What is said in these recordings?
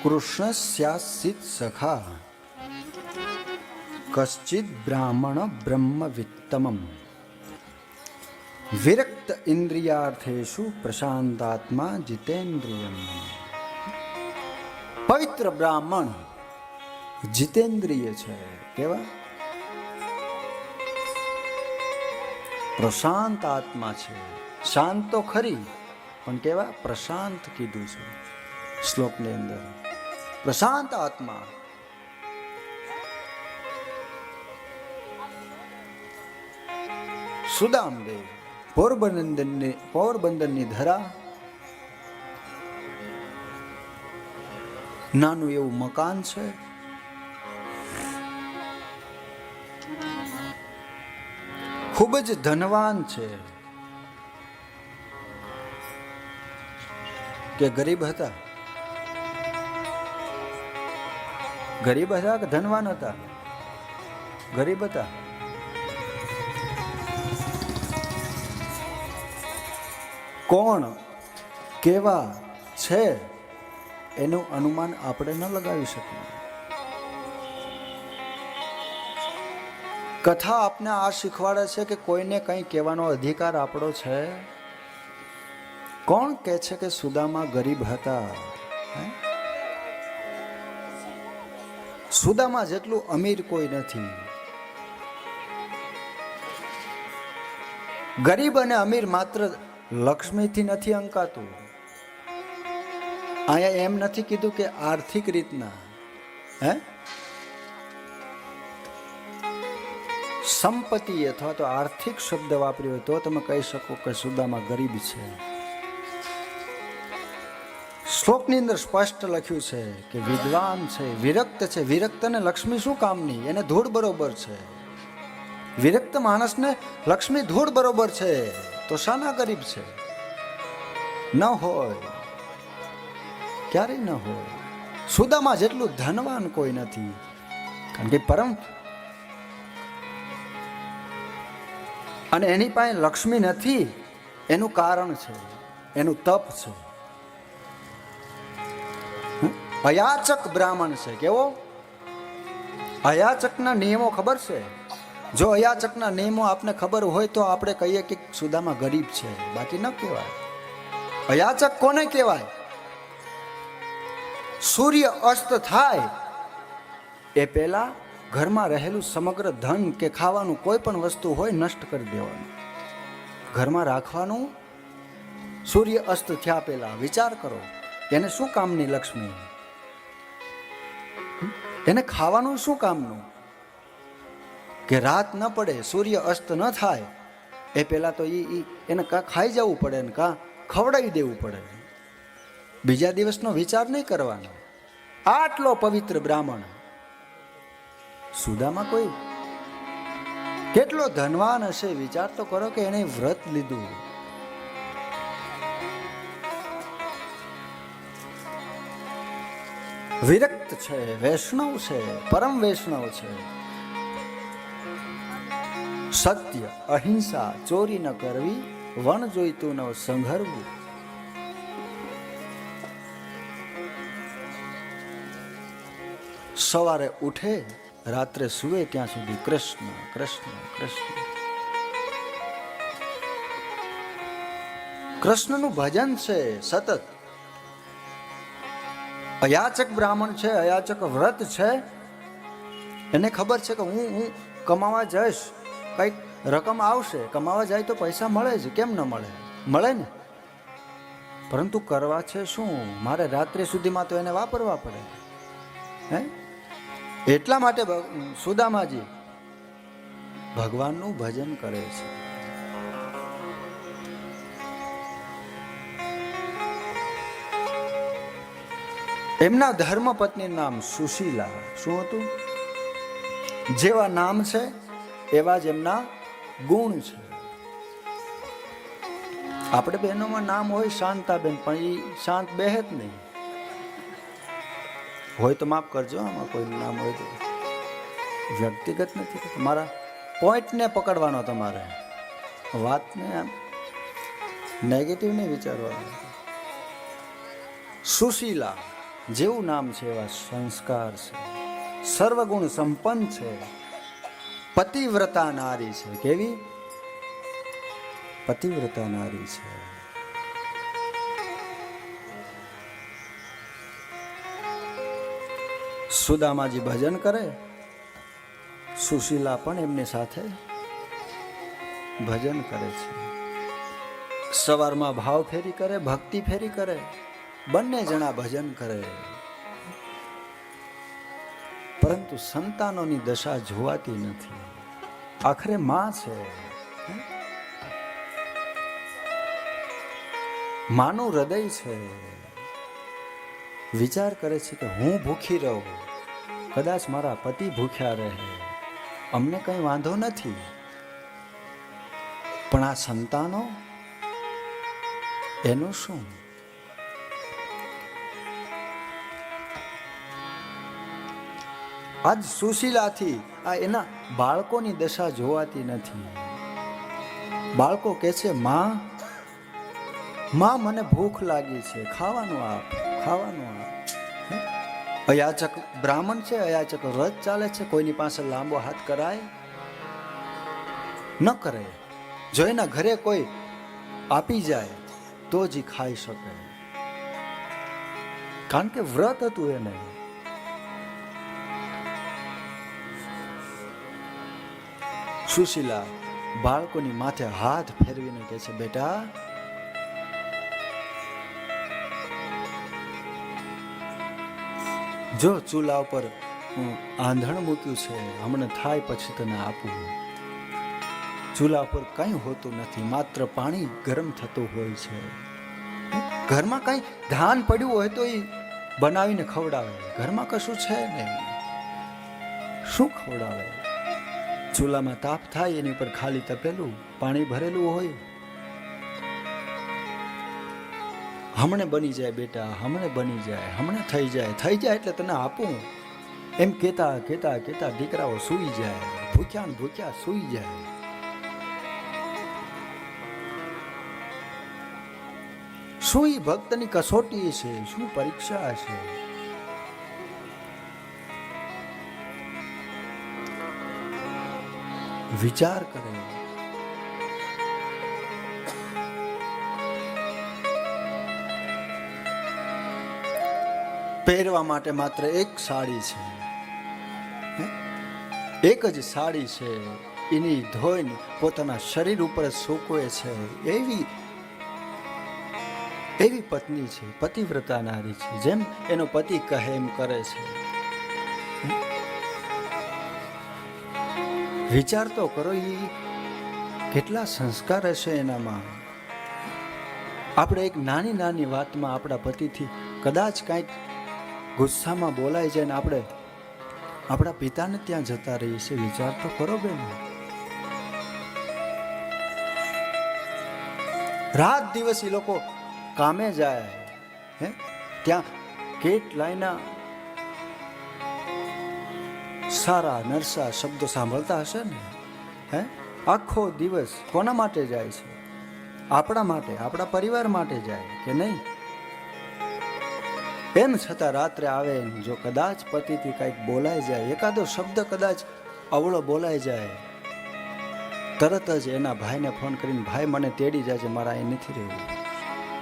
કૃષ્ણસ્યાસિત સખા કશ્ચિદ બ્રાહ્મણ બ્રહ્મવિત્તમમ વિરક્ત ઇન્દ્રિયાર્થેષુ પ્રશાંતાત્મા જીતેન્દ્રિયમ. પવિત્ર બ્રાહ્મણ જીતેન્દ્રિય છે. કેવા? પ્રશાંત આત્મા છે. શાંત તો ખરી, પણ કેવા? પ્રશાંત કીધું છે શ્લોકની અંદર. પ્રશાંત આત્મા. સુદામદેવ પોરબંદરની ધરા, નાનું એવું મકાન છે. ખૂબ જ ધનવાન છે. કે ગરીબ હતા? ગરીબ હતા કે ધનવાન હતા? ગરીબ હતા. કોણ કેવા છે એનું અનુમાન આપણે ન લગાવી શકીએ. કથા આપને આ શીખવાડે છે કે કોઈને કંઈ કહેવાનો અધિકાર આપણો છે. કોણ કહે છે કે સુદામા ગરીબ હતા? સુદામા જેટલું અમીર કોઈ નથી. ગરીબ અને અમીર માત્ર લક્ષ્મીથી નથી અંકાતું. અહીંયા એમ નથી કીધું કે આર્થિક રીતના. સંપત્તિ અથવા તો આર્થિક શબ્દ વાપર્યો હોય તો તમે કહી શકો કે સુદામા ગરીબ છે. શ્લોકની અંદર સ્પષ્ટ લખ્યું છે કે વિદ્વાન છે, વિરક્ત છે. વિરક્ત ને લક્ષ્મી શું કામની? એને ધૂળ બરોબર છે. વિરક્ત માણસને લક્ષ્મી ધૂળ બરોબર છે, તો શાના ગરીબ છે? ન હોય, ક્યારેય ન હોય. સુદામા જેટલું ધનવાન કોઈ નથી. કારણ કે પરમ અને એની પાસે લક્ષ્મી નથી એનું કારણ છે, એનું તપ છે. અયાચક બ્રાહ્મણ છે. કેવો? અયાચકના નિયમો ખબર છે? જો અયાચકના નિયમો આપને ખબર હોય તો આપણે કહીએ કે સુદામા ગરીબ છે, બાકી ન કહેવાય. અયાચક કોને કહેવાય? સૂર્ય અસ્ત થાય એ પહેલા ઘરમાં રહેલું સમગ્ર ધન કે ખાવાનું કોઈ પણ વસ્તુ હોય નષ્ટ કરી દેવાનું. ઘરમાં રાખવાનું સૂર્ય અસ્ત થયા પહેલા. વિચાર કરો, એને શું કામની લક્ષ્મી? એને ખાવાનું શું કામનું? કે રાત ન પડે, સૂર્ય અસ્ત ન થાય એ પહેલા તો એને કાં ખાઈ જવું પડે ને કાં ખવડાવી દેવું પડે. બીજા દિવસનો વિચાર નહીં કરવાનો. આટલો પવિત્ર બ્રાહ્મણ સુદામા કોઈ કેટલો ધનવાન હશે? વિચાર તો કરો કે એને વ્રત લીધું. વિરક્ત છે, વૈષ્ણવ છે, પરમ વૈષ્ણવ છે. સત્ય, અહિંસા, ચોરી ન કરવી, વણ જોઈતું ન સંઘરવું. સવારે ઉઠે રાત્રે સુવે ત્યાં સુધી કૃષ્ણ કૃષ્ણ કૃષ્ણ. કૃષ્ણનું ભજન છે સતત. અયાચક બ્રાહ્મણ છે, અયાચક વ્રત છે. એને ખબર છે કે હું કમાવા જઈશ, કંઈક રકમ આવશે. કમાવા જાય તો પૈસા મળે જ, કેમ ન મળે? મળે ને. પરંતુ કરવા છે શું? મારે રાત્રે સુધીમાં તો એને વાપરવા પડે. એટલા માટે સુદામાજી ભગવાનનું ભજન કરે છે. એમના ધર્મપત્ની નામ સુશીલા. શું હતું? જેવા નામ છે એવા જ એમના ગુણ છે. આપણે બહેનોમાં નામ હોય શાંતાબેન, પણ એ શાંત બેહે જ નહીં. હોય તો માફ કરજો, આમાં કોઈનું નામ હોય તો. વ્યક્તિગત નથી, તમારા પોઈન્ટને પકડવાનો, તમારે વાતને આમ નેગેટિવ નહીં વિચારવાનું. સુશીલા જેવું નામ છે એવા સંસ્કાર છે, સર્વગુણ સંપન્ન છે, પતિવ્રતા નારી છે. કેવી? પતિવ્રતા નારી છે. સુદામાજી ભજન કરે, સુશીલા પણ એમની સાથે ભજન કરે છે. સવારમાં ભાવ ફેરી કરે, ભક્તિ ફેરી કરે, બંને જણા ભજન કરે. પરંતુ સંતાનોની દશા જોવાતી નથી. આખરે માં છે, માનું હૃદય છે. વિચાર કરે છે કે હું ભૂખી રહું, કદાચ મારા પતિ ભૂખ્યા રહે, અમને કંઈ વાંધો નથી, પણ આ સંતાનો એનું શું? આજ સુશીલાથી આ એના બાળકોની દશા જોવાતી નથી. બાળકો કહે છે, માં મને ભૂખ લાગી છે, ખાવાનું આપ, ખાવાનું આપ. અયાચક બ્રાહ્મણ છે, અયાચક વ્રત ચાલે છે, કોઈની પાસે લાંબો હાથ કરાય ન કરે. જો એના ઘરે કોઈ આપી જાય તો જ ખાઈ શકે, કારણ કે વ્રત હતું એને. સુશીલા બાળકોની માથે હાથ ફેરવીને કહે છે, બેટા જો ચૂલા ઉપર આંધણ મૂક્યું છે, હમણાં થાય પછી તને આપું. ચૂલા ઉપર કંઈ હોતું નથી, માત્ર પાણી ગરમ થતું હોય છે. ઘરમાં કંઈ ધાન પડ્યું હોય તો એ બનાવીને ખવડાવે, ઘરમાં કશું છે નહીં, શું ખવડાવે? ચૂલામાં તાપ થાય, એની ઉપર ખાલી તપેલું પાણી ભરેલું હોય. હમણે બની જાય બેટા, હમણે બની જાય, હમણે થઈ જાય એટલે તને આપું, એમ કેતા કેતા કેતા દીકરાઓ સૂઈ જાય, ભૂખ્યા ને ભૂખ્યા સૂઈ જાય. શું ઈ ભક્તની કસોટી છે, શું પરીક્ષા છે? વિચાર કરે. પહેરવા માટે માત્ર એક સાડી છે, એક જ સાડી છે, એની ધોઈને પોતાના શરીર ઉપર સૂકવે છે. એવી પત્ની છે, પતિવ્રતા નારી છે, જેમ એનો પતિ કહે એમ કરે છે. વિચાર તો કરો, એ કેટલા સંસ્કાર હશે એનામાં. આપણે એક નાની નાની વાતમાં આપણા પતિથી કદાચ કાંઈક ગુસ્સામાં બોલાઈ જાય ને આપણે આપણા પિતાને ત્યાં જતા રહીએ છીએ. વિચાર તો કરો બેન. રાત દિવસ એ લોકો કામે જાય, ત્યાં કેટલાયના સારા નરસા શબ્દો સાંભળતા હશે ને. આખો દિવસ કોના માટે જાય છે? આપણા માટે, આપણા પરિવાર માટે જાય કે નહીં? એમ છતાં રાત્રે આવે, જો કદાચ પતિથી કંઈક બોલાઈ જાય, એકાદો શબ્દ કદાચ અવળો બોલાઈ જાય, તરત જ એના ભાઈને ફોન કરીને, ભાઈ મને તેડી જાય છે, મારા અહીં નથી રહેવું.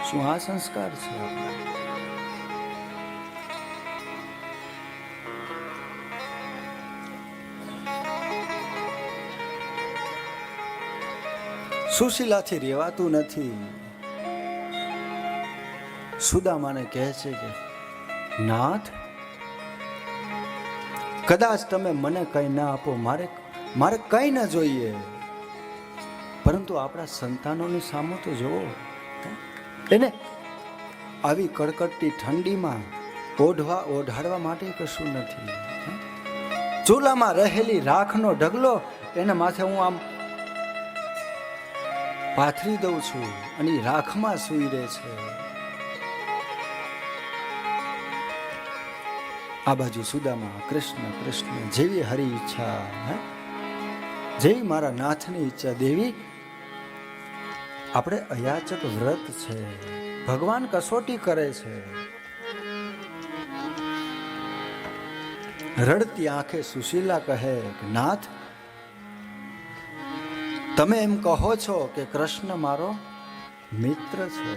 શું આ સંસ્કાર છે? સુશીલાથી રહેવાતું નથી. સુદામાને કહે છે કે નાથ, કદાચ તમે મને કંઈ ના આપો, મારે કંઈ ના જોઈએ, પરંતુ આપણા સંતાનોની સામે તો જુઓ. એને આવી કડકડતી ઠંડીમાં ઓઢાડવા માટે કશું નથી. ચૂલામાં રહેલી રાખનો ઢગલો એના માથે હું આમ પાથરી દઉં છું અને રાખમાં સૂઈ રહે છે. આ બાજુ સુદામા, કૃષ્ણ કૃષ્ણ, જેવી હરી ઈચ્છા, જેવી મારા નાથની ઈચ્છા. દેવી, આપણે અયાચક વ્રત છે, ભગવાન કસોટી કરે છે, રડતી આંખે સુશીલા કહે કે નાથ, તમે એમ કહો છો કે કૃષ્ણ મારો મિત્ર છે.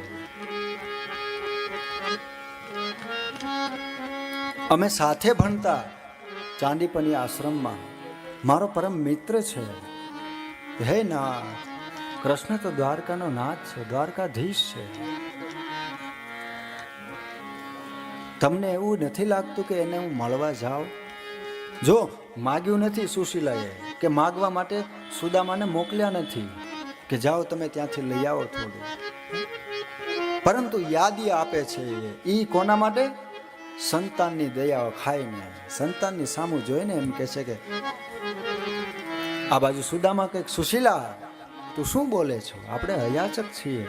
અમે સાથે ભણતા ચાંદીપની આશ્રમમાં. મારો પરમ મિત્ર છે. હે નાથ, કૃષ્ણ તો દ્વારકાનો નાથ છે, દ્વારકાધીશ છે. તમને એવું નથી લાગતું કે એને હું મળવા જાઉં? જો માગ્યું નથી સુશીલાએ, કે માગવા માટે સુદામાને મોકલ્યા નથી કે જાઓ તમે ત્યાંથી લઈ આવો થોડું, પરંતુ યાદી આપે છે. એ કોના માટે? સંતાનની દયા ખાઈને, સંતાનની સામું જોઈને એમ કહે છે કે આ બાજુ સુદામા કંઈક, સુશીલા તું શું બોલે છો? આપણે અયાચક છીએ.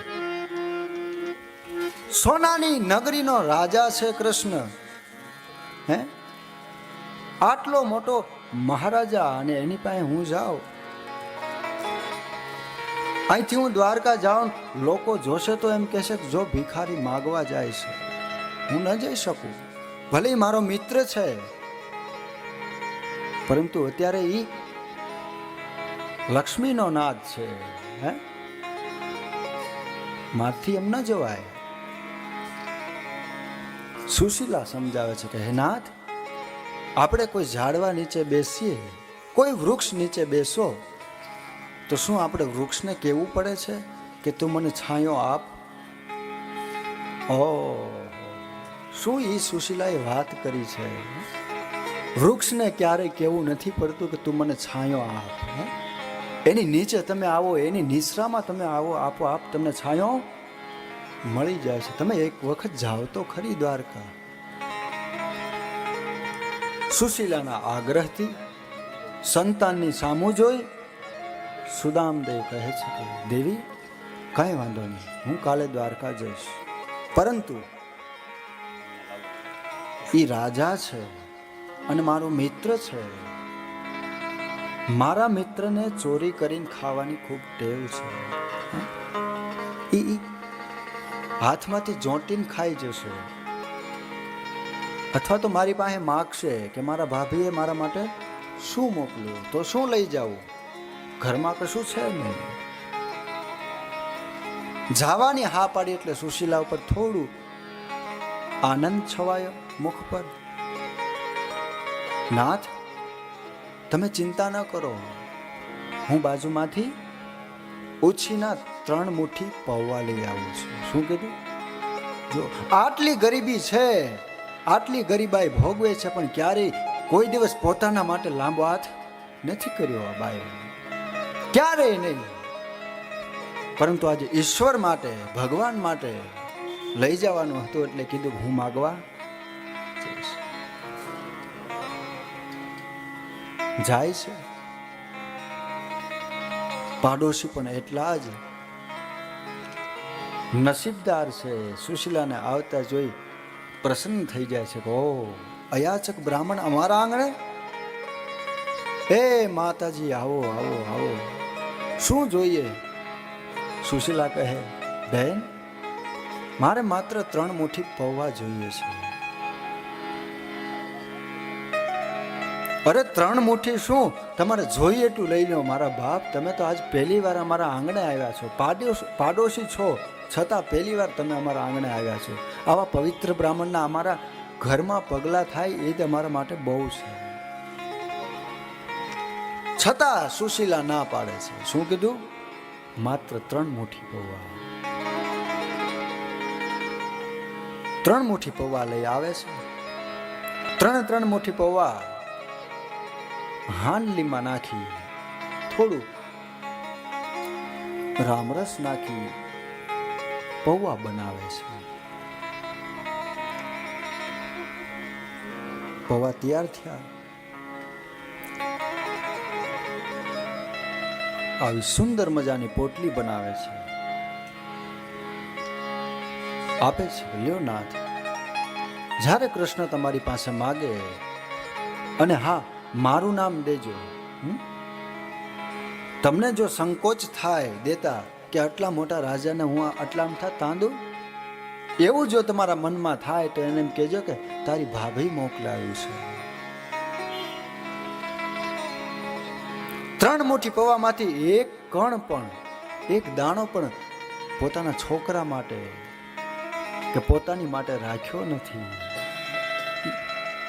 સોનાની નગરીનો રાજા છે કૃષ્ણ. હે, આટલો મોટો મહારાજા, અને એની પાસે હું જાઉં? અહીંથી હું દ્વારકા જાઉં, લોકો જોશે તો એમ કહેશે કે જો ભિખારી માગવા જાય છે. હું ન જઈ શકું. ભલે મારો મિત્ર છે, પરંતુ અત્યારે ઈ લક્ષ્મીનો નાથ છે. હે, મારથી એમ ન જવાય. સુશીલા સમજાવે છે કે હે નાથ, આપણે કોઈ ઝાડવા નીચે બેસીએ, કોઈ વૃક્ષ નીચે બેસો, તો શું આપણે વૃક્ષને કહેવું પડે છે કે તું મને છાંયો આપ? ઓ, શું એ સુશીલાએ વાત કરી છે. વૃક્ષને ક્યારેય કહેવું નથી પડતું કે તું મને છાંયો આપ. એની નીચે તમે આવો, એની નિશ્રામાં તમે આવો, આપોઆપ તમને છાંયો મળી જાય છે. તમે એક વખત જાઓ તો ખરી દ્વારકા. સુશીલાના આગ્રહથી સંતાનની સામું જોઈ સુદામદેવ કહે છે કે દેવી, કાંઈ વાંધો નહીં, હું કાલે દ્વારકા જઈશ, પરંતુ એ રાજા છે અને મારો મિત્ર છે. મારા મિત્રને ચોરી કરીને ખાવાની ખૂબ ટેવ છે. એ હાથમાંથી જોંટીને ખાઈ જશે, અથવા તો મારી પાસે માગશે કે મારા ભાભીએ મારા માટે શું મોકલ્યું, તો શું લઈ જાવું? ઘરમાં કશું છે નહીં. જવાની હા પાડી એટલે સુશીલા ઉપર થોડું આનંદ છવાયો મુખ પર. નાથ, તમે ચિંતા ન કરો, હું બાજુમાંથી ઉછીના 3 મુઠ્ઠી પૌવા લઈ આવું છું. શું કીધું? જો આટલી ગરીબી છે, આટલી ગરીબાઈ ભોગવે છે, પણ ક્યારેય કોઈ દિવસ પોતાના માટે લાંબો હાથ નથી કર્યો આ બાઈ, ક્યારેય નહીં. પરંતુ આજે ઈશ્વર માટે, ભગવાન માટે લઈ જવાનું હતું એટલે કીધું હું માગવા જઈશ. જાય છે. પાડોશી પણ એટલા જ નસીબદાર છે. સુશીલાને આવતા જોઈ પ્રસન્ન થઈ જાય છે. ઓ, અયાચક બ્રાહ્મણ અમારા આંગણે? હે માતાજી, આવો આવો આવો, શું જોઈએ? સુશીલા કહે, બહેન, મારે માત્ર 3 મુઠ્ઠી પૌવા જોઈએ છે. અરે 3 મુઠ્ઠી શું, તમારે જોઈએ એટલું લઈ લો મારા બાપ. તમે તો આજ પહેલી વાર અમારા આંગણે આવ્યા છો, પાડોશી છો, છતાં પહેલી વાર તમે અમારા આંગણે આવ્યા છો. આવા પવિત્ર બ્રાહ્મણના અમારા ઘરમાં પગલાં થાય એ જ અમારા માટે બહુ છે. છતાં સુશીલા ના પાડે છે. શું કીધું? માત્ર 3 મુઠ્ઠી પૌવા. 3 મુઠ્ઠી પૌવા લઈ આવે છે. 3 મુઠ્ઠી પૌવા હાંડલીમાં નાખી, થોડું રામરસ નાખી પૌવા બનાવે છે. પૌવા તૈયાર થયા. આવી સુંદર મજાની પોટલી બનાવે છે, આપે છે. લ્યો નાથ, જ્યારે કૃષ્ણ તમારી પાસે માગે, અને હા, મારું નામ દેજો. તમને જો સંકોચ થાય દેતા કે આટલા મોટા રાજાને હું આટલામાં તાંદું, એવું જો તમારા મનમાં થાય તો એને એમ કહેજો કે તારી ભાભી મોકલાવ્યું છે. મુઠ્ઠી પૌવામાંથી એક કણ પણ, એક દાણો પણ પોતાના છોકરા માટે કે પોતાની માટે રાખ્યો નથી.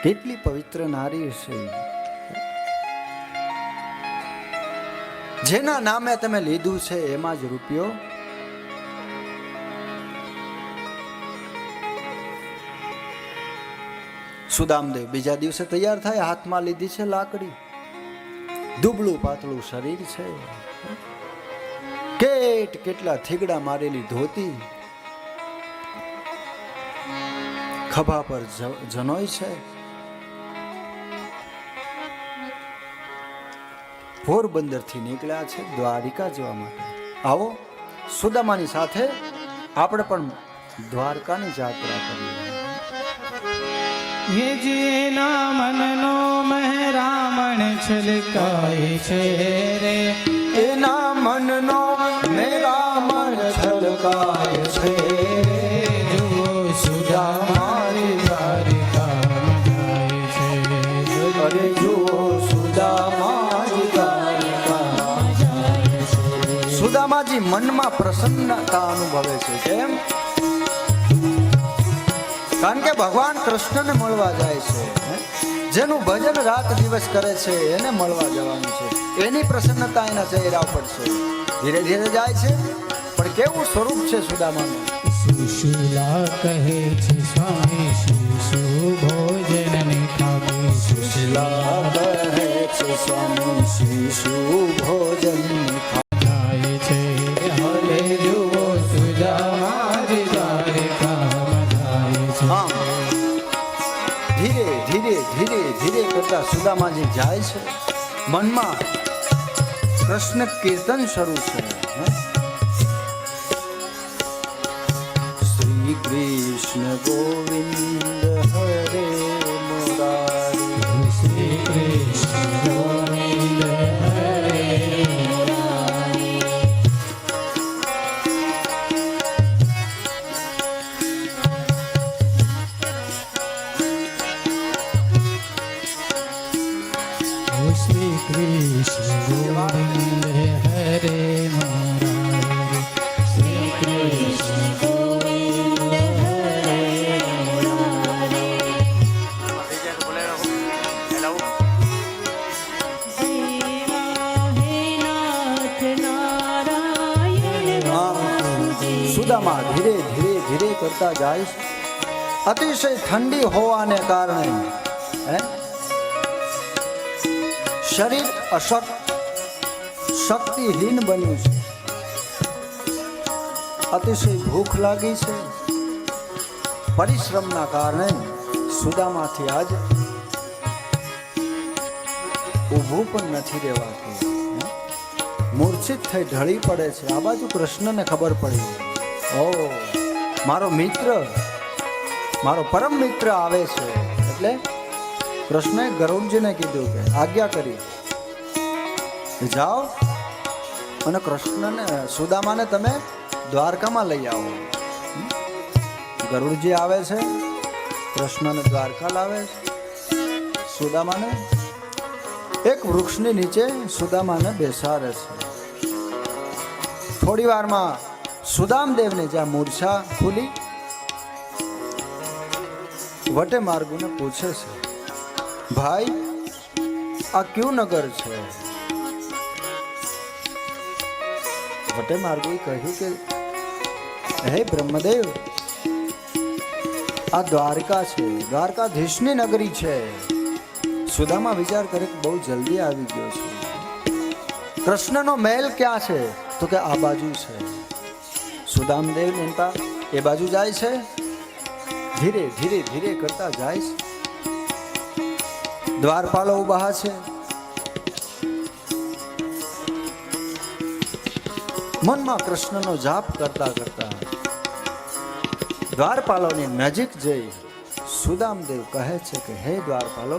કેટલી પવિત્ર નારી છે. જેના નામે તમે લીધું છે એમાં જ રૂપિયો. સુદામદેવ બીજા દિવસે તૈયાર થાય, હાથમાં લીધી છે લાકડી, દુબળું પાતળું શરીર છે, કેટલા થીગડા મારેલી ધોતી, ખભા પર જનોય છે. પોરબંદર થી નીકળ્યા છે દ્વારિકા જવા માટે. આવો સુદામાની સાથે આપણે પણ દ્વારકાની યાત્રા કરીએ. હે જેના મનનો મહેરામણ છલકાય છે રે, એના મનનો મહેરામણ છલકાય છે. જુઓ સુદામાની દ્વારિકા જાય છે. અરે જુઓ સુદામાની દ્વારિકા જાય છે. સુદામાજી મનમાં પ્રસન્નતા અનુભવે છે. કેમ? કારણ કે ભગવાન કૃષ્ણને મળવા જાય છે. જેનું ભજન રાત દિવસ કરે છે એને મળવા જવાનું છે. એની પ્રસન્નતા એના ચહેરા પર છે. ધીરે ધીરે જાય છે, પણ કેવું સ્વરૂપ છે સુદામાનું. સુશીલા કહે છે સ્વામી શિશુ ભોજન ને ખાવે. સુશીલા કહે છે સ્વામી શિશુ ભોજન ખાય છે. હલે જુઓ સુદામાની દ્વારિકામાં જાય છે. ધીરે ધીરે ધીરે ધીરે કરતા સુદામાજી જાય છે. મનમાં કૃષ્ણ કીર્તન શરૂ છે. શ્રી કૃષ્ણ ગોવિંદ હરે મુરારી, શ્રી કૃષ્ણ ગોવિંદ હરે મુરારી. શ્રી કૃષ્ણ ગોવિંદ હરે મુરારી. શ્રી કૃષ્ણ ગોવિંદ હરે મુરારી. સુદામા ધીરે ધીરે ધીરે કરતા જાય છે. અતિશય ઠંડી હોવાને કારણે શરીર શક્તિહીન બન્યું છે. અતિશય ભૂખ લાગી છે. પરિશ્રમના કારણે સુદામાથી આજ ઊભું પણ નથી રહેવાતું. મૂર્છિત થઈ ઢળી પડે છે. આ બાજુ કૃષ્ણને ખબર પડી, ઓ મારો મિત્ર, મારો પરમ મિત્ર આવે છે. એટલે કૃષ્ણએ ગરુડજીને કીધું કે આજ્ઞા કરી જાઓ અને કૃષ્ણને સુદામાને તમે દ્વારકામાં લઈ આવો. ગરુડજી આવે છે, કૃષ્ણને દ્વારકા લાવે છે. સુદામાને એક વૃક્ષની નીચે સુદામાને બેસાડે છે. થોડી વારમાં સુદામદેવને જ્યાં મૂર્છા ખુલી, વટે માર્ગુને પૂછે છે, ભાઈ આ ક્યું નગર છે? વટે માર્ગુએ કહ્યું કે હે બ્રહ્મદેવ, આ દ્વારકા છે, દ્વારકાધીશની નગરી છે. સુદામા વિચાર કરે કે બહુ જલ્દી આવી ગયો છે. કૃષ્ણનો મહેલ ક્યાં છે? તો કે આ બાજુ છે. સુદામદેવ નેતા એ બાજુ જાય છે. ધીરે ધીરે ધીરે કરતા જાય છે. દ્વારપાલો ઉભા છે. મનમાં કૃષ્ણનો જાપ કરતા કરતા દ્વારપાલોની નજીક જઈ સુદામદેવ કહે છે કે હે દ્વારપાલો,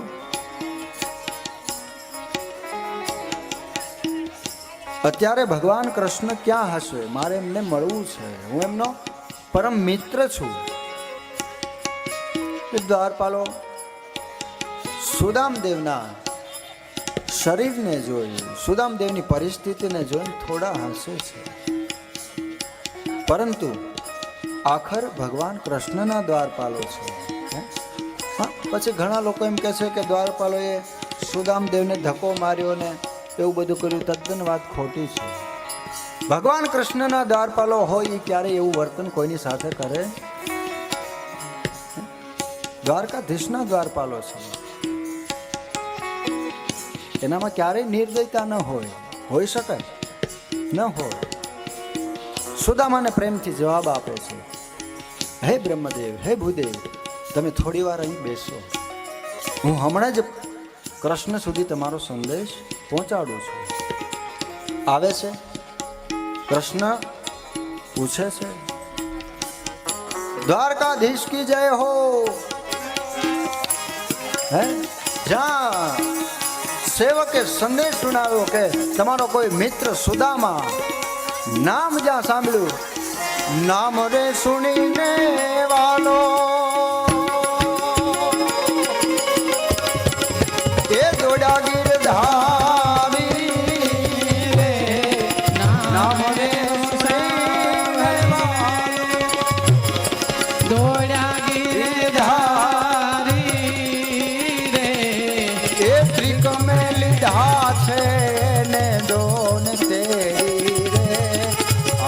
અત્યારે ભગવાન કૃષ્ણ ક્યાં હશે? મારે એમને મળવું છે. હું એમનો પરમ મિત્ર છું. દ્વારપાલો સુદામદેવના શરીરને જોઈ, સુદામદેવની પરિસ્થિતિને જોઈને થોડા હસે છે, પરંતુ આખર ભગવાન કૃષ્ણના દ્વારપાલો છે. હા, પછી ઘણા લોકો એમ કહે છે કે દ્વારપાલોએ સુદામદેવને ધક્કો માર્યો ને એવું બધું કર્યું. તદ્દન વાત ખોટી છે. ભગવાન કૃષ્ણના દ્વારપાલો હોય એ ક્યારેય એવું વર્તન કોઈની સાથે કરે. દ્વારકાધીશના દ્વારપાલો છે, એનામાં ક્યારેય નિર્દયતા ન હોય. હોઈ શકે ન હોય. સુદામાને પ્રેમથી જવાબ આપે છે, હે બ્રહ્મદેવ, હે ભૂદેવ, તમે થોડી વાર અહીં બેસો. હું હમણાં જ કૃષ્ણ સુધી તમારો સંદેશ પહોંચાડું છું. આવે છે. કૃષ્ણ પૂછે છે, દ્વારકાધીશ કી જય હો. હે, જ્યાં સેવકે સંદેશ સુનાવ્યો કે તમારો કોઈ મિત્ર સુદામા, નામ જ્યાં સાંભળ્યું, નામ રે સુણીને વાલો એ દોડા ગીરધારી રે, નામ રે સુણીને વાલો દોડ્યા ગીરધારી રે, એ ત્રિકમે લીધા છે ને દોન તેરી રે,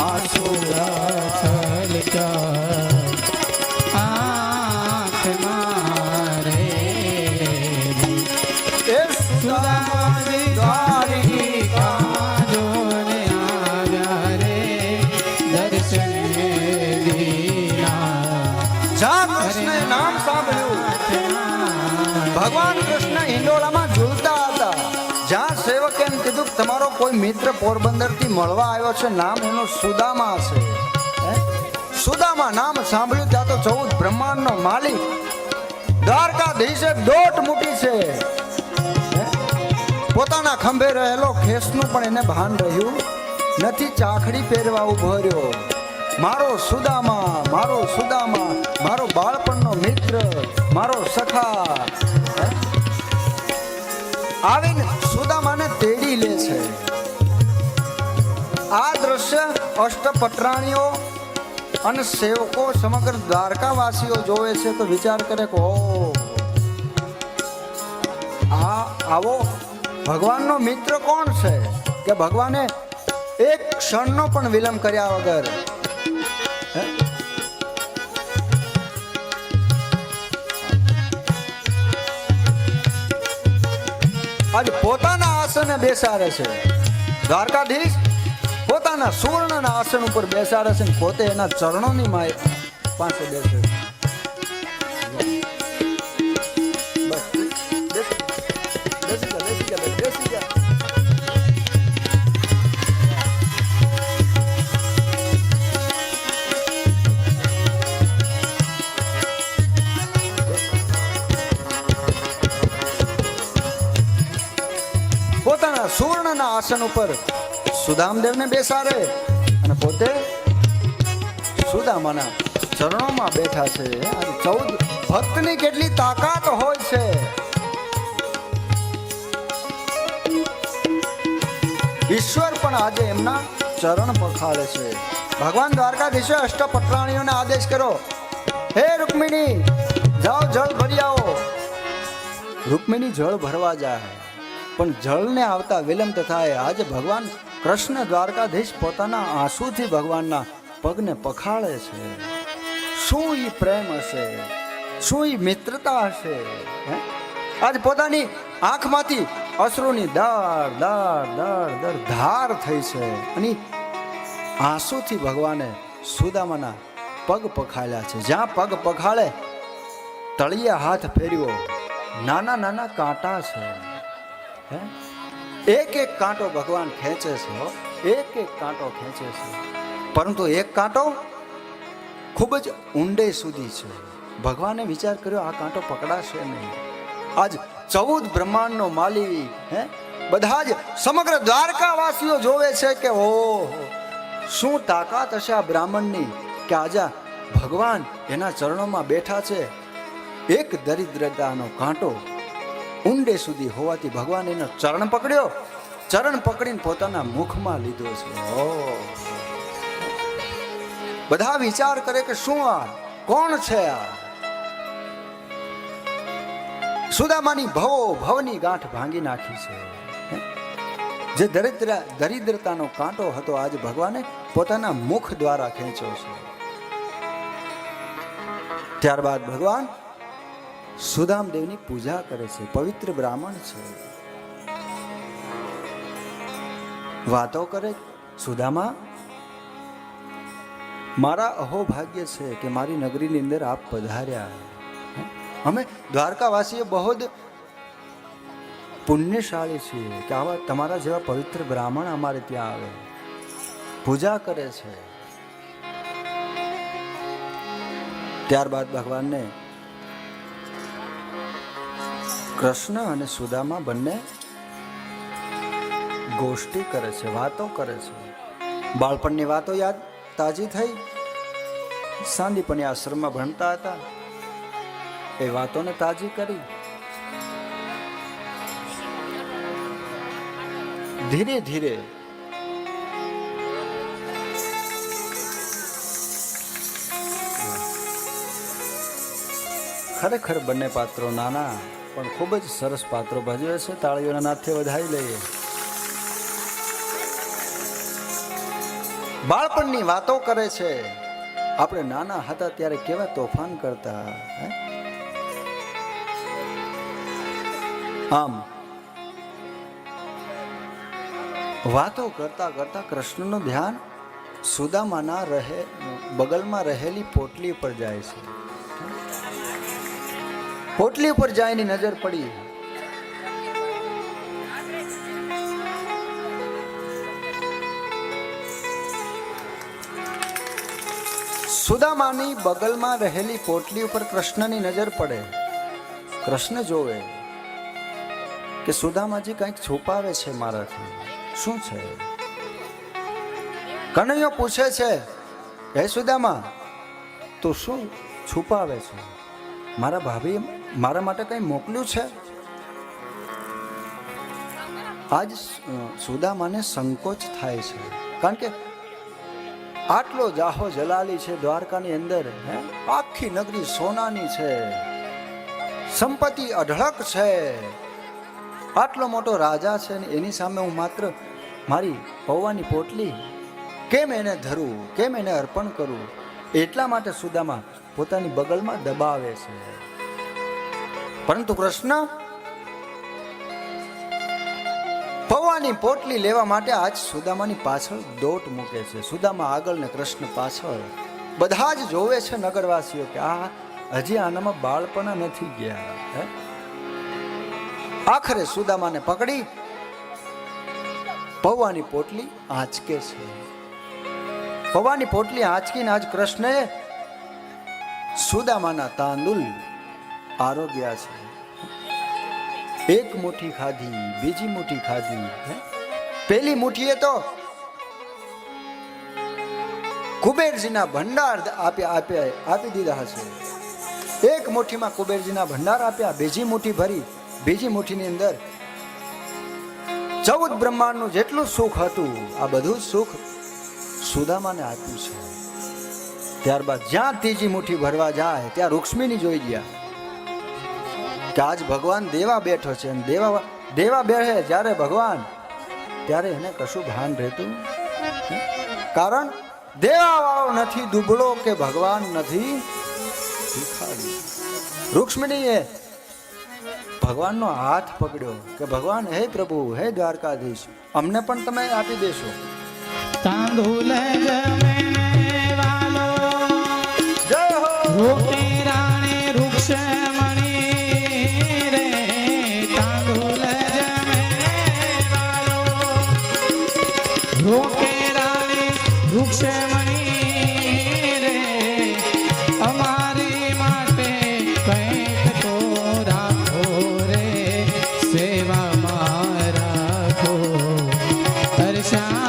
આંસુ આંખ મારે એ સુદામાની દ્વારી કાજોને આવ્યા રે દર્શન દીના. જ્યાં કૃષ્ણએ નામ સાંભળ્યું, ભગવાન કૃષ્ણ હિંડોળામાં ઝૂલતા હતા. જ્યાં સેવકે એમ કીધું કે તમારો કોઈ મિત્ર પોરબંદરથી મળવા આવ્યો છે, નામ એનો સુદામા છે. સુદામા નામ સાંભળ્યું ત્યાં તો 14 બ્રહ્માંડનો માલિક દ્વારકાધીશે દોટ મૂકી છે. પોતાના ખંભે રહેલો ખેસનું પણ એને ભાન રહ્યું નથી. ચાખડી પહેરવા ઉભો રહ્યો. મારો સુદામા, મારો સુદામા, મારો બાળપણનો મિત્ર, મારો સખા. આવીને સુદામાને તેડી લે છે. આ દ્રશ્ય અષ્ટપટરાણીઓ અને સેવકો સમગ્ર દ્વારકાવાસીઓ જોવે છે તો વિચાર કરે કે ઓ, આ આવો ભગવાનનો મિત્ર કોણ છે કે ભગવાને એક ક્ષણનો પણ વિલંબ કર્યા વગર આજ પોતાના આસને બેસાડે છે. દ્વારકાધીશ પોતાના સુવર્ણના આસન ઉપર બેસાડે છે, પોતે એના ચરણોની પાસે બેસે છે. બસ બેસી જા. પોતાના સુવર્ણના આસન ઉપર સુદામદેવને બેસાડે અને પોતે સુદામાના ચરણોમાં બેઠા છે. 14 ભક્તની કેટલી તાકાત હોય છે. ઈશ્વર પણ આજે એમના ચરણ પખાળે છે. ભગવાન દ્વારકાધીશે અષ્ટપટરાણીઓને આદેશ કર્યો, હે રૂકમિણી, જાઓ જળ ભરી આવો. રૂકમિણી જળ ભરવા જાય, પણ જળને આવતા વિલંબ થાય. આજે ભગવાન કૃષ્ણ દ્વારકાધીશ પોતાના આંસુથી ભગવાનના પગને પખાળે છે. શું ઈ પ્રેમ હશે, શું ઈ મિત્રતા હશે. આજ પોતાની આંખમાંથી અશ્રુની દર દર દર દર ધાર થઈ છે અને આંસુથી ભગવાને સુદામાના પગ પખાળ્યા છે. જ્યાં પગ પખાળે તળિયે હાથ ફેર્યો, નાના નાના કાંટા છે. એક એક કાંટો ભગવાન ખેંચે છે, એક એક કાંટો ખેંચે છે, પરંતુ એક કાંટો ખૂબ જ ઊંડે સુધી છે. ભગવાને વિચાર કર્યો આ કાંટો પકડાશે નહીં. આજ 14 બ્રહ્માંડનો માલિક, બધા જ સમગ્ર દ્વારકાવાસીઓ જોવે છે કે ઓહો, શું તાકાત હશે આ બ્રાહ્મણની કે આજે ભગવાન એના ચરણોમાં બેઠા છે. એક દરિદ્રતાનો કાંટો ઊંડે સુધી હોવાથી ભગવાન એનો ચરણ પકડ્યો, ચરણ પકડીને પોતાના મુખમાં લીધો છે. બધા વિચાર કરે કે શું આ કોણ છે? આ સુદામાની ભવની ગાંઠ ભાંગી નાખી છે. જે દરિદ્રતાનો કાંટો હતો આજે ભગવાને પોતાના મુખ દ્વારા ખેંચ્યો છે. ત્યારબાદ ભગવાન સુદામદેવની પૂજા કરે છે. પવિત્ર બ્રાહ્મણ છે. વાતો કરે, સુદામા મારા અહોભાગ્ય છે કે મારી નગરીની અંદર આપ પધાર્યા. અમે દ્વારકાવાસીઓ બહુ જ પુણ્યશાળી છીએ કે આવા તમારા જેવા પવિત્ર બ્રાહ્મણ અમારે ત્યાં આવે, પૂજા કરે છે. ત્યારબાદ ભગવાનને કૃષ્ણ અને સુદામા બંને ગોષ્ઠી કરે છે, વાતો કરે છે. બાળપણની વાતો યાદ તાજી થઈ. સાંદીપની આશ્રમમાં ભણતા હતા એ વાતોને તાજી કરી. ધીરે ધીરે ખરેખર બંને પાત્રો નાના પણ ખૂબ જ સરસ પાત્રો ભજવે છે. તાળીઓના નાથે વધાવી લઈએ. બાળપણની વાતો કરે છે. આપણે નાના હતા ત્યારે કેવા તોફાન કરતા. આમ વાતો કરતા કરતા કૃષ્ણનું ધ્યાન સુદામાના બગલમાં રહેલી પોટલી ઉપર જાય છે. પોટલી ઉપર જાયની નજર પડી. સુદામાની બગલમાં રહેલી પોટલી ઉપર કૃષ્ણની નજર પડે. કૃષ્ણ જોવે કે સુદામાજી કંઈક છુપાવે છે મારાથી. શું છે? કનૈયો પૂછે છે, હે સુદામા તું શું છુપાવે છે? મારા ભાભી મારા માટે કંઈ મોકલ્યું છે? આજ સુદામાને સંકોચ થાય છે, કારણ કે આટલો જાહો જલાલી છે દ્વારકાની અંદર. આખી નગરી સોનાની છે, સંપત્તિ અઢળક છે, આટલો મોટો રાજા છે ને એની સામે હું માત્ર મારી પૌવાની પોટલી કેમ એને ધરું, કેમ એને અર્પણ કરું? એટલા માટે સુદામા પોતાની બગલમાં દબાવે છે. પરંતુ કૃષ્ણ પૌવાની પોટલી લેવા માટે આજ સુદામાની પાછળ દોટ મૂકે છે. સુદામા આગળ ને કૃષ્ણ પાછળ. બધા જ જોવે છે નગરવાસીઓ કે આ હજી આનામાં બાળપણા નથી ગયા. આખરે સુદામાને પકડી પૌવાની પોટલી આંચકે છે. પૌવાની પોટલી આંચકીને આજ કૃષ્ણએ સુદામાના તાંદુલ આરોગ્યા છે. એક મુઠ્ઠી ખાધી, બીજી મુઠ્ઠી ખાધી. પેલી મુઠ્ઠીએ તો કુબેરજીના ભંડાર આપી દીધા હશે. એક મુઠ્ઠીમાં કુબેરજીના ભંડાર આપ્યા, બીજી મુઠ્ઠી ભરી. બીજી મુઠ્ઠીની અંદર 14 બ્રહ્માંડનું જેટલું સુખ હતું આ બધું સુખ સુદામાને આપ્યું છે. ત્યારબાદ જ્યાં ત્રીજી મુઠ્ઠી ભરવા જાય ત્યાં રૂક્ષ્મીની જોઈ ગયા કે આજ ભગવાન દેવા બેઠો છે. દેવા બેઠે જ્યારે ભગવાન, ત્યારે એને કશું ભાન રહેતું. કારણ દેવા વાળો નથી દુબળો કે ભગવાન નથી ભિખારી. રૂક્ષ્મીણીએ ભગવાનનો હાથ પકડ્યો કે ભગવાન, હે પ્રભુ, હે દ્વારકાધીશ, અમને પણ તમે આપી દેશો. તાંદુલ જમે વાલો જય હો. રોકે રાણે વૃક્ષમણી રે. તાંદુલ જમે વાલો રોકે રાણે વૃક્ષમણી રે. અમારી માટે કંઈક તો રાખો રે, સેવામાં રાખો હરશ્યામળા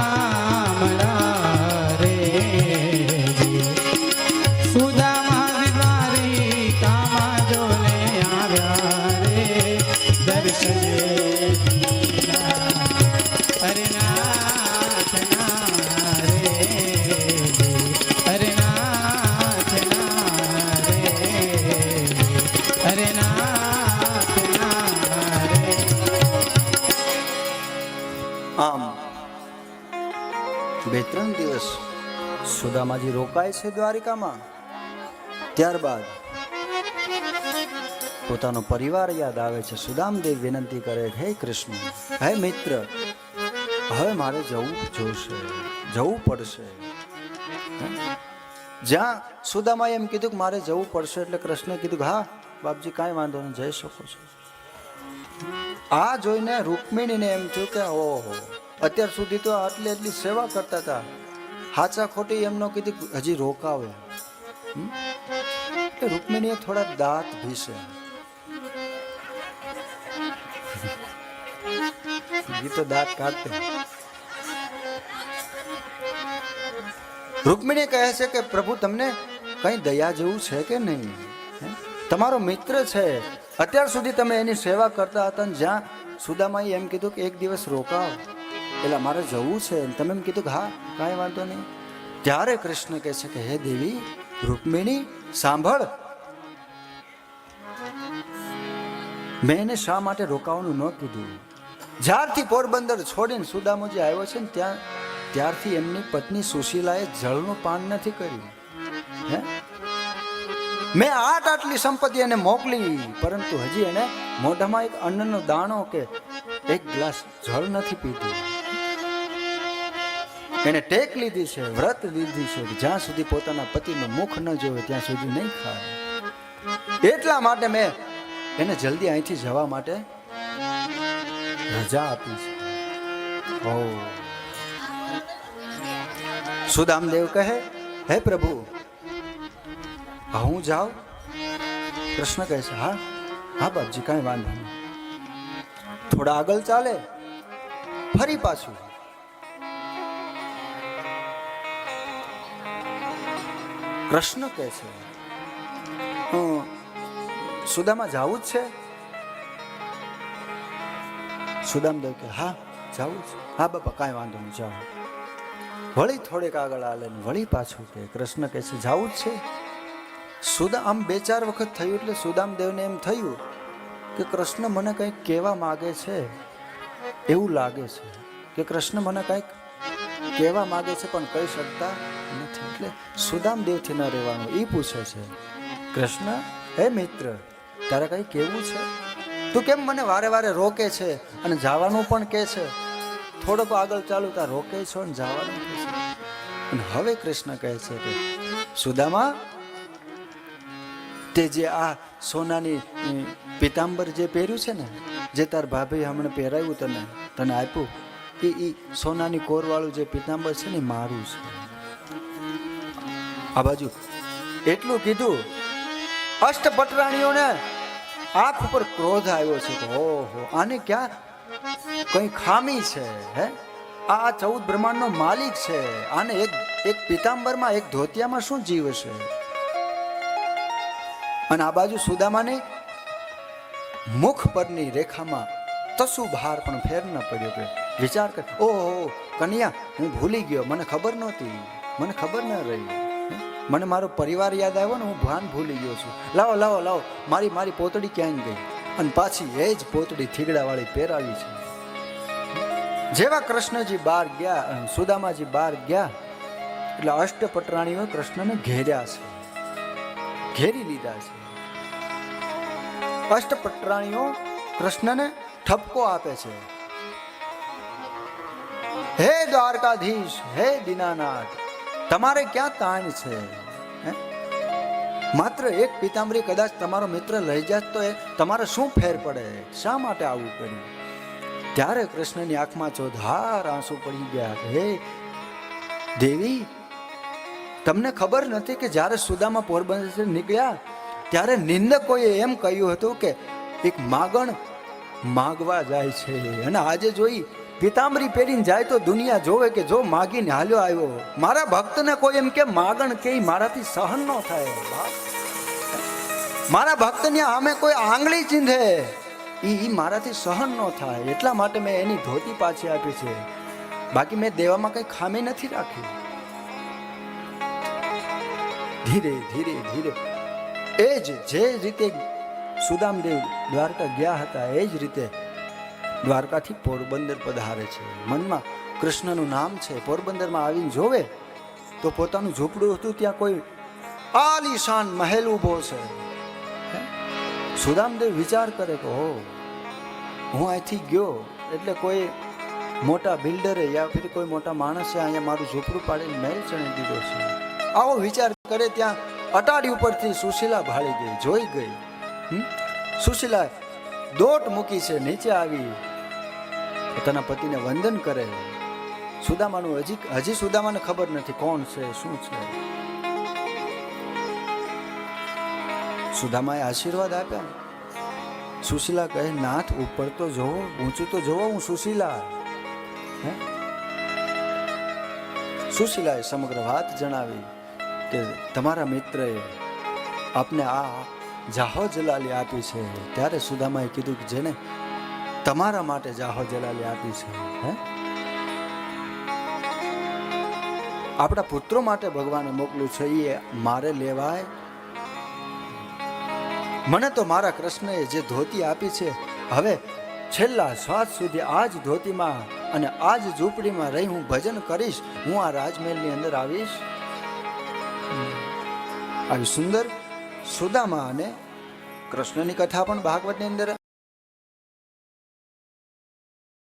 રે. સુદામા દ્વારિકામાં જોને આવ્યા રે. 2-3 દિવસ સુદામાજી રોકાય છે દ્વારિકામાં. ત્યારબાદ પોતાનો પરિવાર યાદ આવે છે. સુદામદેવ વિનંતી કરે, હે કૃષ્ણ, હે મિત્ર, હવે મારે જવું જોશે, જવું પડશે. જ્યાં સુદામાએ એમ કીધું કે મારે જવું પડશે, એટલે કૃષ્ણે કીધું કે હા બાપજી, કાંઈ વાંધો નહીં, જઈ શકો છો. આ જોઈને રૂકમિણીને એમ થયું કે ઓહો, અત્યાર સુધી તો આટલી એટલી સેવા કરતા હતા, હાચા ખોટી એમનો કીધું હજી રોકાવે. રૂકમિણીએ થોડા દાંત ભીસે. તો દાંત કાઢતે. રૂકમિણી કહે છે કે પ્રભુ, તમને કઈ દયા જેવું છે કે નહીં? તમારો મિત્ર છે, અત્યાર સુધી તમે એની સેવા કરતા હતા, જ્યાં સુદામાએ એમ કીધું કે એક દિવસ રોકાવ, એટલે મારે જવું છે, તમે એમ કીધું કે હા કાંઈ વાંધો નહીં. ત્યારે કૃષ્ણ કહે છે કે હે દેવી રૂકમિણી, સાંભળ, મેં એને શા માટે રોકાવાનું ન કીધું? જ્યારથી પોરબંદર છોડીને સુદામાજી આવ્યો છે ને ત્યારથી એમની પત્ની સુશીલાએ જળનું પાન નથી કર્યું. હે, મેં આટલી સંપત્તિ એને મોકલી, પરંતુ હજી એને મોઢામાં એક અન્નનો દાણો કે એક ગ્લાસ જળ નથી પીધું. એને ટેક લીધી છે, વ્રત લીધી છે, જ્યાં સુધી પોતાના પતિનું મુખ ન જોવે ત્યાં સુધી નહીં ખાય. એટલા માટે મેં એને જલ્દી અહીંથી જવા માટે રજા આપી છે. ઓ સુદામદેવ કહે, હે પ્રભુ, હું જાઉં? કૃષ્ણ કહે છે હા હા બાપજી, કાંઈ વાંધો નહીં. થોડા આગળ ચાલે, ફરી પાછું. કૃષ્ણ કહે છે સુદામા જાવું જ છે? સુદામદેવ કે હા જાવું છે. હા બાપા, કાંઈ વાંધો નહીં, જાઓ. વળી થોડેક આગળ આલે, વળી પાછું કે કૃષ્ણ કહે છે જાવું જ છે. આમ 2-4 વખત થયું એટલે સુદામદેવને એમ થયું કે કૃષ્ણ મને કંઈક કહેવા માગે છે, એવું લાગે છે કે કૃષ્ણ મને કંઈક કહેવા માગે છે પણ કહી શકતા નથી. એટલે સુદામદેવથી ન રહેવાનું. એ પૂછે છે, કૃષ્ણ, હે મિત્ર, તારે કંઈ કહેવું છે? તું કેમ મને વારે વારે રોકે છે અને જવાનું પણ કહે છે? થોડોક આગળ ચાલુ ત્યાં રોકે છો ને જવાનું કહે છે. અને હવે કૃષ્ણ કહે છે કે સુદામા, તે જે આ સોનાની પીતાંબર જે પહેર્યું છે ને, જે તાર ભાભી હમણાં પહેરાવ્યું તને આપ્યું, એ સોનાની કોરવાળું જે પીતાંબર છે ને મારું છે. આ બાજુ એટલું કીધું, અષ્ટપટરાણીઓને આંખ ઉપર ક્રોધ આવ્યો છે કે ઓહો, આને ક્યાં કઈ ખામી છે? હે, આ 14 બ્રહ્માંડનો માલિક છે, આને એક પીતાંબરમાં એક ધોતિયામાં શું જીવ છે? અને આ બાજુ સુદામાને મુખ પરની રેખામાં તસુ ભાર પણ ફેર ન પડ્યો. કે વિચાર કર, ઓહો કન્યા, હું ભૂલી ગયો, મને ખબર નહોતી, મને ખબર ન રહી, મને મારો પરિવાર યાદ આવ્યો ને, હું ભાન ભૂલી ગયો છું. લાવો લાવો લાવો, મારી પોતડી ક્યાં ગઈ? અને પાછી એ જ પોતડી થીગડાવાળી પહેરાવી છે. જેવા કૃષ્ણજી બહાર ગયા, સુદામાજી બહાર ગયા, એટલે અષ્ટપટરાણીઓ કૃષ્ણને ઘેર્યા છે, ઘેરી લીધા છે. અષ્ટપટરાણીઓ કૃષ્ણને ઠપકો આપે છે, હે દ્વારકાધીશ, હે દીનાનાથ, તમારે ક્યાં તાણ છે? માત્ર એક પીતાંબરી કદાચ તમારો મિત્ર લઈ જાત તો એ તમારે શું ફેર પડે? શા માટે આવું કર્યું? ત્યારે કૃષ્ણની આંખમાં ચોધાર આંસુ પડી ગયા. હે દેવી, તમને ખબર નથી કે જ્યારે સુદામા પોરબંદર નીકળ્યા ત્યારે નિંદકોએ એમ કહ્યું હતું કે એક માગણ માગવા જાય છે, અને આજે જોઈ પીતાંબરી પહેરીને જાય તો દુનિયા જોવે કે જો માગીને હાલ્યો આવ્યો. મારા ભક્તને કોઈ એમ કે માગણ કે મારાથી સહન ન થાય. મારા ભક્તને આમે કોઈ આંગળી ચીંધે, ઈ મારાથી સહન ન થાય. એટલા માટે મેં એની ધોતી પાછી આપી છે, બાકી મેં દેવામાં કઈ ખામી નથી રાખી. ધીરે ધીરે ધીરે એ જ જે રીતે સુદામદેવ દ્વારકા ગયા હતા એ જ રીતે દ્વારકાથી પોરબંદર પધારે છે. મનમાં કૃષ્ણનું નામ છે, પોરબંદરમાં આવીને જોવે તો પોતાનું ઝૂંપડું હતું ત્યાં કોઈ આલીશાન મહેલ ઊભો છે. સુદામદેવ વિચાર કરે કે હો, હું અહીંથી ગયો એટલે કોઈ મોટા બિલ્ડરે યા ફિર કોઈ મોટા માણસે અહીંયા મારું ઝૂંપડું પાડીને મહેલ ચણી દીધો છે. આવો વિચાર કરે ત્યાં અટાડી ઉપરથી સુશીલા ભાળી ગઈ, જોઈ ગઈ. સુશીલા દોટ મૂકી છે, નીચે આવી પોતાના પતિને વંદન કરે. સુદામાનું હજી સુદામાને ખબર નથી કોણ છે, શું છે. સુદામાએ આશીર્વાદ આપ્યા. સુશીલા કહે, નાથ ઉપર તો જોવો, ઊંચું તો જોવો, હું સુશીલા. સુશીલાએ સમગ્ર વાત જણાવી કે તમારા મિત્રએ આપને આ જાહો જલાલી આપી છે. ત્યારે સુદામાએ કીધું કે જેને તમારા માટે જાહો જલાલી આપી છે, આપણા પુત્રો માટે ભગવાને મોકલ્યું છે, એ મારે લેવાય? મને તો મારા કૃષ્ણએ જે ધોતી આપી છે, હવે છેલ્લા શ્વાસ સુધી આ જ ધોતીમાં અને આ જ ઝૂંપડીમાં રહી હું ભજન કરીશ. હું આ રાજમહેલની અંદર આવીશ. આવી સુંદર સુદામા અને કૃષ્ણની કથા પણ ભાગવતની અંદર